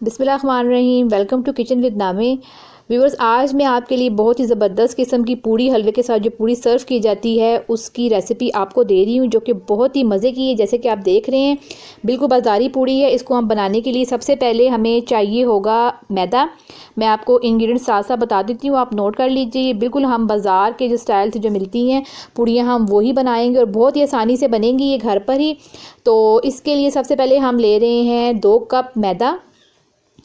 बिस्मिल्लाहिर्रहमानिर्रहीम। Welcome to kitchen with नामे। Viewers, आज मैं आपके लिए बहुत ही ज़बरदस्त किस्म की पूड़ी हलवे के साथ जो पूड़ी सर्व की जाती है उसकी रेसिपी आपको दे रही हूँ, जो कि बहुत ही मज़े की है। जैसे कि आप देख रहे हैं, बिल्कुल बाज़ारी पूड़ी है। इसको हम बनाने के लिए सबसे पहले हमें चाहिए होगा मैदा। मैं आपको इंग्रेडिएंट साथ साथ बता देती हूँ, आप नोट कर लीजिए। बिल्कुल हम बाज़ार के जो स्टाइल से जो मिलती हैं पूड़ियाँ, हम वही बनाएंगे और बहुत ही आसानी से बनेंगी ये घर पर ही। तो इसके लिए सबसे पहले हम ले रहे हैं 2 कप मैदा,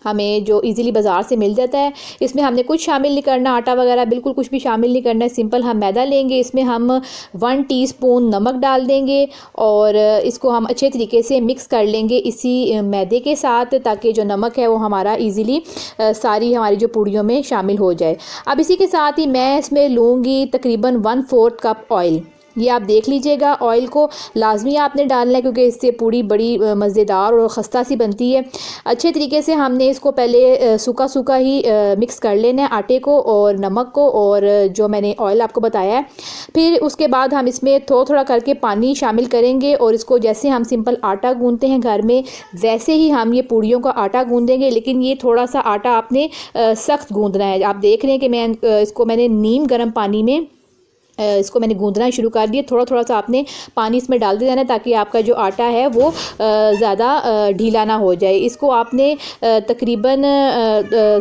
हमें जो इजीली बाज़ार से मिल जाता है। इसमें हमने कुछ शामिल नहीं करना, आटा वगैरह बिल्कुल कुछ भी शामिल नहीं करना है। सिंपल हम मैदा लेंगे, इसमें हम 1 टीस्पून नमक डाल देंगे और इसको हम अच्छे तरीके से मिक्स कर लेंगे इसी मैदे के साथ, ताकि जो नमक है वो हमारा इजीली सारी हमारी जो पूड़ियों में शामिल हो जाए। अब इसी के साथ ही मैं इसमें लूँगी तकरीबन 1/4 कप ऑयल। ये आप देख लीजिएगा, ऑयल को लाजमी आपने डालना है, क्योंकि इससे पूड़ी बड़ी मज़ेदार और ख़स्ता सी बनती है। अच्छे तरीके से हमने इसको पहले सूखा सूखा ही मिक्स कर लेना है, आटे को और नमक को और जो मैंने ऑयल आपको बताया है। फिर उसके बाद हम इसमें थोड़ा थोड़ा करके पानी शामिल करेंगे और इसको जैसे हम सिंपल आटा गूंदते हैं घर में, वैसे ही हम ये पूड़ियों का आटा गूंदेंगे। लेकिन ये थोड़ा सा आटा आपने सख्त गूंदना है। आप देख रहे हैं कि मैंने नीम गर्म पानी में इसको मैंने गूंदना शुरू कर दिया। थोड़ा थोड़ा सा आपने पानी इसमें डाल दे जाना है, ताकि आपका जो आटा है वो ज़्यादा ढीला ना हो जाए। इसको आपने तकरीबन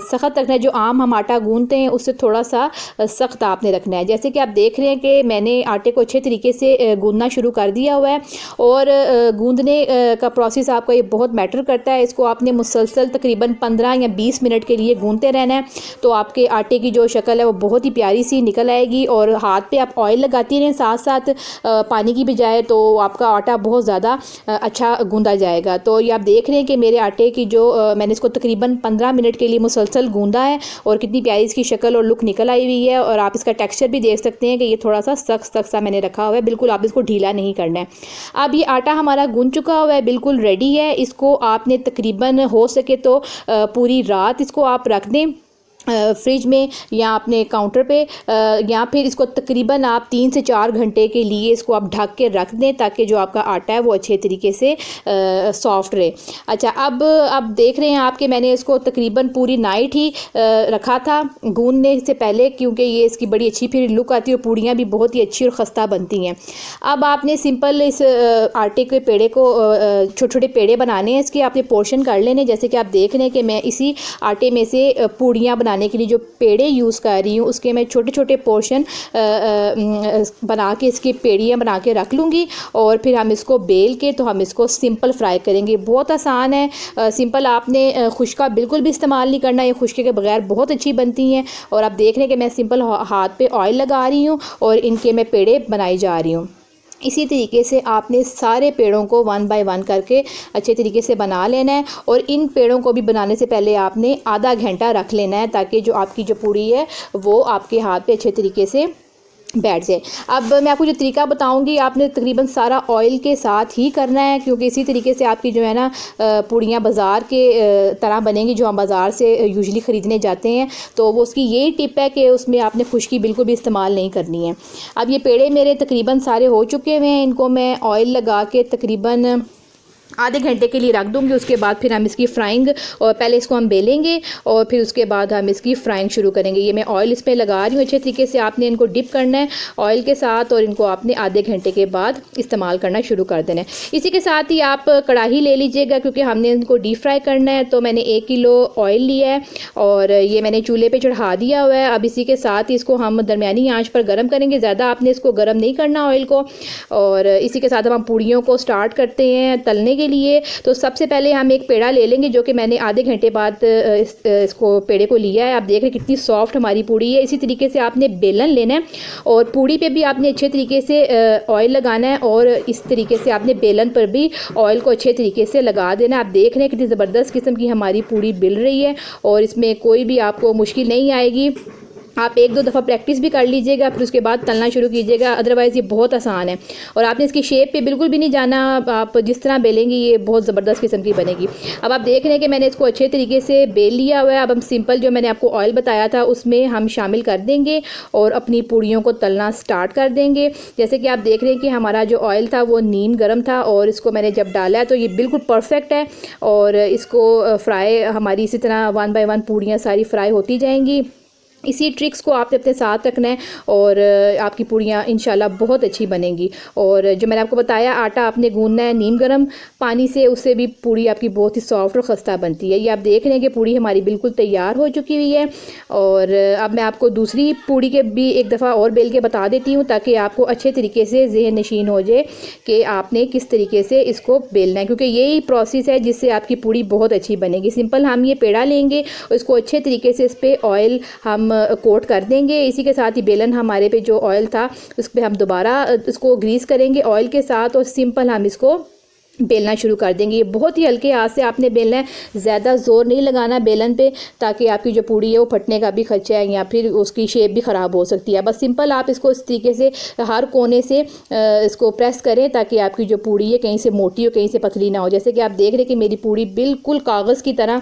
सख्त रखना है। जो आम हम आटा गूंदते हैं उससे थोड़ा सा सख्त आपने रखना है। जैसे कि आप देख रहे हैं कि मैंने आटे को अच्छे तरीके से गूंदना शुरू कर दिया हुआ है और गूंदने का प्रोसेस आपका ये बहुत मैटर करता है। इसको आपने मुसलसल तकरीबन 15 या 20 मिनट के लिए गूंदते रहना है, तो आपके आटे की जो शक्ल है वो बहुत ही प्यारी सी निकल आएगी। और हाथ पे आप ऑयल लगाती रहें साथ साथ पानी की बजाय, तो आपका आटा बहुत ज़्यादा अच्छा गूंदा जाएगा। तो ये आप देख रहे हैं कि मेरे आटे की जो मैंने इसको तकरीबन 15 मिनट के लिए मुसलसल गूंदा है और कितनी प्यारी इसकी शक्ल और लुक निकल आई हुई है। और आप इसका टेक्सचर भी देख सकते हैं कि ये थोड़ा सा सख्त सख्त सा मैंने रखा हुआ है, बिल्कुल आप इसको ढीला नहीं करना है। अब ये आटा हमारा गूंद चुका हुआ है, बिल्कुल रेडी है। इसको आपने तकरीबन हो सके तो पूरी रात इसको आप रख दें फ्रिज में या अपने काउंटर पे, या फिर इसको तकरीबन आप 3 से 4 घंटे के लिए इसको आप ढक के रख दें, ताकि जो आपका आटा है वो अच्छे तरीके से सॉफ्ट रहे। अच्छा, अब देख रहे हैं आप कि मैंने इसको तकरीबन पूरी नाइट ही रखा था गूंदने से पहले, क्योंकि ये इसकी बड़ी अच्छी फिर लुक आती है और पूड़ियाँ भी बहुत ही अच्छी और ख़स्ता बनती हैं। अब आपने सिंपल इस आटे के पेड़े को छोटे छोटे पेड़े बनाने हैं, इसके आपने पोर्शन कर लेने। जैसे कि आप देख रहे हैं कि मैं इसी आटे में से पूड़ियाँ बनाने के लिए जो पेड़े यूज़ कर रही हूँ, उसके मैं छोटे छोटे पोर्शन बना के इसकी पेड़ियाँ बना के रख लूँगी और फिर हम इसको बेल के तो हम इसको सिंपल फ्राई करेंगे। बहुत आसान है, सिंपल। आपने खुश्का बिल्कुल भी इस्तेमाल नहीं करना, ये खुश्के के बगैर बहुत अच्छी बनती हैं। और आप देख रहे हैं कि मैं सिंपल हाथ पे ऑयल लगा रही हूँ और इनके मैं पेड़े बनाई जा रही हूँ। इसी तरीके से आपने सारे पेड़ों को 1 बाय 1 करके अच्छे तरीके से बना लेना है। और इन पेड़ों को भी बनाने से पहले आपने आधा घंटा रख लेना है, ताकि जो आपकी जो पूड़ी है वो आपके हाथ पे अच्छे तरीके से बैठ जाए। अब मैं आपको जो तरीका बताऊंगी, आपने तकरीबन सारा ऑयल के साथ ही करना है, क्योंकि इसी तरीके से आपकी जो है ना पूड़ियाँ बाज़ार के तरह बनेंगी, जो हम बाज़ार से यूजुअली ख़रीदने जाते हैं। तो वो उसकी यही टिप है कि उसमें आपने खुश्की बिल्कुल भी इस्तेमाल नहीं करनी है। अब ये पेड़े मेरे तकरीबन सारे हो चुके हुए हैं, इनको मैं ऑयल लगा के तकरीबन आधे घंटे के लिए रख दूँगी। उसके बाद फिर हम इसकी फ्राइंग, और पहले इसको हम बेलेंगे और फिर उसके बाद हम इसकी फ्राइंग शुरू करेंगे। ये मैं ऑयल इस पर लगा रही हूँ अच्छे तरीके से। आपने इनको डिप करना है ऑयल के साथ और इनको आपने आधे घंटे के बाद इस्तेमाल करना शुरू कर देना है। इसी के साथ ही आप कढ़ाई ले लीजिएगा, क्योंकि हमने इनको डीप फ्राई करना है। तो मैंने 1 किलो ऑयल लिया है और ये मैंने चूल्हे पर चढ़ा दिया हुआ है। अब इसी के साथ ही इसको हम दरमियानी आँच पर गर्म करेंगे, ज़्यादा आपने इसको गर्म नहीं करना ऑयल को। और इसी के साथ हम पूड़ियों को स्टार्ट करते हैं तलने के लिए। तो सबसे पहले हम एक पेड़ा ले लेंगे, जो कि मैंने आधे घंटे बाद इसको पेड़े को लिया है। आप देख रहे हैं कितनी सॉफ्ट हमारी पूड़ी है। इसी तरीके से आपने बेलन लेना है और पूड़ी पे भी आपने अच्छे तरीके से ऑयल लगाना है और इस तरीके से आपने बेलन पर भी ऑयल को अच्छे तरीके से लगा देना है। आप देख रहे हैं कितनी ज़बरदस्त किस्म की हमारी पूड़ी बिल रही है और इसमें कोई भी आपको मुश्किल नहीं आएगी। आप 1-2 दफ़ा प्रैक्टिस भी कर लीजिएगा, फिर उसके बाद तलना शुरू कीजिएगा। अदरवाइज़ ये बहुत आसान है और आपने इसकी शेप पे बिल्कुल भी नहीं जाना। आप जिस तरह बेलेंगी ये बहुत ज़बरदस्त किस्म की बनेगी। अब आप देख रहे हैं कि मैंने इसको अच्छे तरीके से बेल लिया हुआ है। अब हम सिंपल जो मैंने आपको ऑयल बताया था उसमें हम शामिल कर देंगे और अपनी पूड़ियों को तलना स्टार्ट कर देंगे। जैसे कि आप देख रहे हैं कि हमारा जो ऑयल था वो नीम गर्म था और इसको मैंने जब डाला है तो ये बिल्कुल परफेक्ट है और इसको फ्राई हमारी इसी तरह 1 बाय 1 पूड़ियाँ सारी फ्राई होती जाएंगी। इसी ट्रिक्स को आपने अपने साथ रखना है और आपकी पूड़ियाँ इंशाल्लाह बहुत अच्छी बनेंगी। और जो मैंने आपको बताया आटा आपने गूंदना है नीम गर्म पानी से, उससे भी पूड़ी आपकी बहुत ही सॉफ्ट और खस्ता बनती है। ये आप देख रहे हैं कि पूड़ी हमारी बिल्कुल तैयार हो चुकी हुई है। और अब मैं आपको दूसरी पूड़ी के भी एक दफ़ा और बेल के बता देती हूँ ताकि आपको अच्छे तरीके से ज़हन नशीन हो जाए कि आपने किस तरीके से इसको बेलना है, क्योंकि यही प्रोसेस है जिससे आपकी पूड़ी बहुत अच्छी बनेगी। सिंपल हम ये पेड़ा लेंगे और इसको अच्छे तरीके से इस पर ऑयल हम कोट कर देंगे। इसी के साथ ही बेलन हमारे पे जो ऑयल था उस पर हम दोबारा इसको ग्रीस करेंगे ऑयल के साथ और सिंपल हम इसको बेलना शुरू कर देंगे। ये बहुत ही हल्के हाथ से आपने बेलना है, ज़्यादा ज़ोर नहीं लगाना बेलन पे ताकि आपकी जो पूड़ी है वो फटने का भी खदशा है या फिर उसकी शेप भी ख़राब हो सकती है। बस सिंपल आप इसको इस तरीके से हर कोने से इसको प्रेस करें ताकि आपकी जो पूड़ी है कहीं से मोटी हो कहीं से पतली ना हो। जैसे कि आप देख रहे हैं कि मेरी पूड़ी बिल्कुल कागज़ की तरह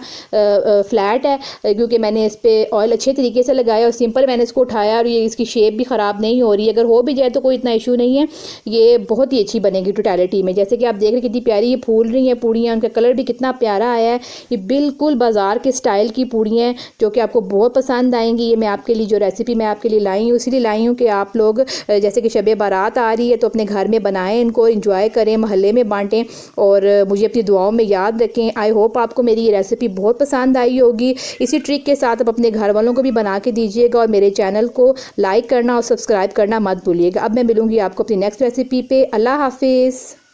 फ्लैट है क्योंकि मैंने इस पर ऑयल अच्छे तरीके से लगाया और सिंपल मैंने इसको उठाया और ये इसकी शेप भी ख़राब नहीं हो रही है। अगर हो भी जाए तो कोई इतना इशू नहीं है, ये बहुत ही अच्छी बनेगी टोटलिटी में। जैसे कि आप देख रहे हैं कितनी प्यारी ये फूल रही हैं पूड़ियाँ, उनका कलर भी कितना प्यारा आया है। ये बिल्कुल बाज़ार के स्टाइल की पूड़ियाँ हैं जो कि आपको बहुत पसंद आएंगी। ये मैं आपके लिए जो रेसिपी मैं आपके लिए लाई हूँ इसीलिए लाई हूँ कि आप लोग जैसे कि शब बारात आ रही है तो अपने घर में बनाएं, इनको इंजॉय करें, महल्ले में बांटें और मुझे अपनी दुआओं में याद रखें। आई होप आपको मेरी ये रेसिपी बहुत पसंद आई होगी। इसी ट्रिक के साथ आप अपने घर वालों को भी बना के दीजिएगा और मेरे चैनल को लाइक करना और सब्सक्राइब करना मत भूलिएगा। अब मैं मिलूँगी आपको अपनी नेक्स्ट रेसिपी पे। अल्लाह हाफिज़।